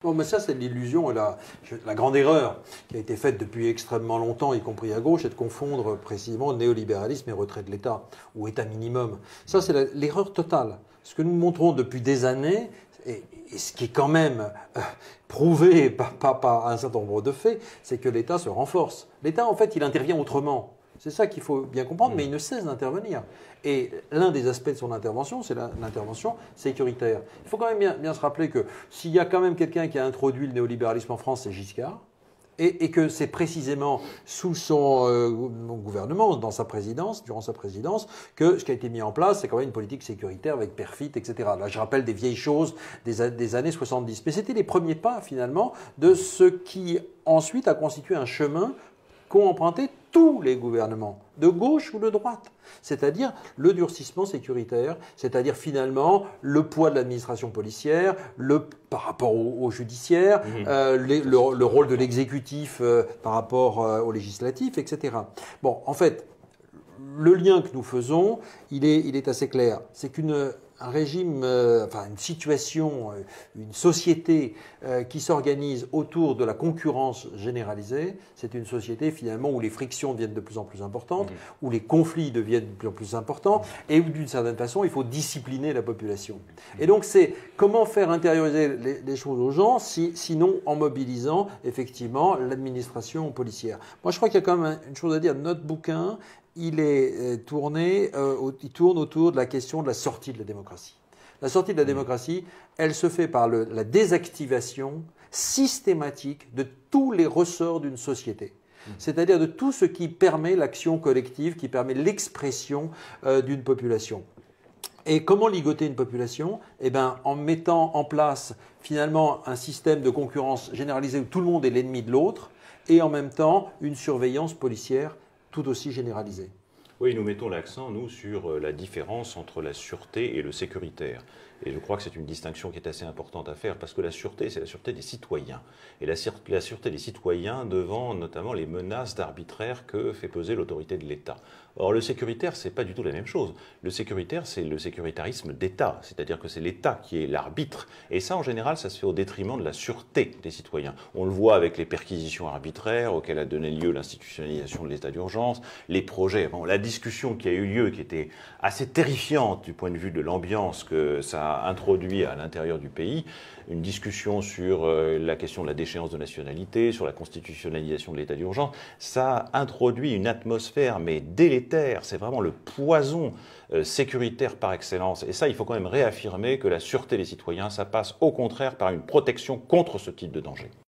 Bon, mais ça, c'est l'illusion et la grande erreur qui a été faite depuis extrêmement longtemps, y compris à gauche, c'est de confondre précisément néolibéralisme et retrait de l'État, ou État minimum. Ça, c'est l'erreur totale. Ce que nous montrons depuis des années, et ce qui est quand même prouvé par un certain nombre de faits, c'est que l'État se renforce. L'État, en fait, il intervient autrement. C'est ça qu'il faut bien comprendre, mais il ne cesse d'intervenir. Et l'un des aspects de son intervention, c'est l'intervention sécuritaire. Il faut quand même bien se rappeler que s'il y a quand même quelqu'un qui a introduit le néolibéralisme en France, c'est Giscard. Et que c'est précisément sous son gouvernement, dans sa présidence, durant sa présidence, que ce qui a été mis en place, c'est quand même une politique sécuritaire avec Perfit, etc. Là, je rappelle des vieilles choses des années 70. Mais c'était les premiers pas, finalement, de ce qui ensuite a constitué un chemin qu'ont emprunté tous les gouvernements, de gauche ou de droite. C'est-à-dire le durcissement sécuritaire, c'est-à-dire finalement le poids de l'administration policière, par rapport au judiciaire, le rôle de l'exécutif par rapport au législatif, etc. Bon, en fait, le lien que nous faisons, il est assez clair. C'est un régime, une situation, une société qui s'organise autour de la concurrence généralisée, c'est une société finalement où les frictions deviennent de plus en plus importantes, où les conflits deviennent de plus en plus importants, et où d'une certaine façon il faut discipliner la population. Et donc c'est comment faire intérioriser les choses aux gens, sinon en mobilisant effectivement l'administration policière. Moi je crois qu'il y a quand même une chose à dire. Notre bouquin, il tourne autour de la question de la sortie de la démocratie. La sortie de la démocratie, elle se fait par la désactivation systématique de tous les ressorts d'une société. C'est-à-dire de tout ce qui permet l'action collective, qui permet l'expression d'une population. Et comment ligoter une population? Eh bien, en mettant en place finalement un système de concurrence généralisée où tout le monde est l'ennemi de l'autre, et en même temps une surveillance policière tout aussi généralisée. Oui, nous mettons l'accent, nous, sur la différence entre la sûreté et le sécuritaire. Et je crois que c'est une distinction qui est assez importante à faire, parce que la sûreté, c'est la sûreté des citoyens. Et la sûreté des citoyens devant notamment les menaces d'arbitraire que fait peser l'autorité de l'État. Or, le sécuritaire, c'est pas du tout la même chose. Le sécuritaire, c'est le sécuritarisme d'État, c'est-à-dire que c'est l'État qui est l'arbitre. Et ça, en général, ça se fait au détriment de la sûreté des citoyens. On le voit avec les perquisitions arbitraires auxquelles a donné lieu l'institutionnalisation de l'état d'urgence, les projets. Bon, la discussion qui a eu lieu, qui était assez terrifiante du point de vue de l'ambiance que ça a introduit à l'intérieur du pays, une discussion sur la question de la déchéance de nationalité, sur la constitutionnalisation de l'état d'urgence, ça introduit une atmosphère mais délétère, c'est vraiment le poison sécuritaire par excellence. Et ça, il faut quand même réaffirmer que la sûreté des citoyens, ça passe au contraire par une protection contre ce type de danger.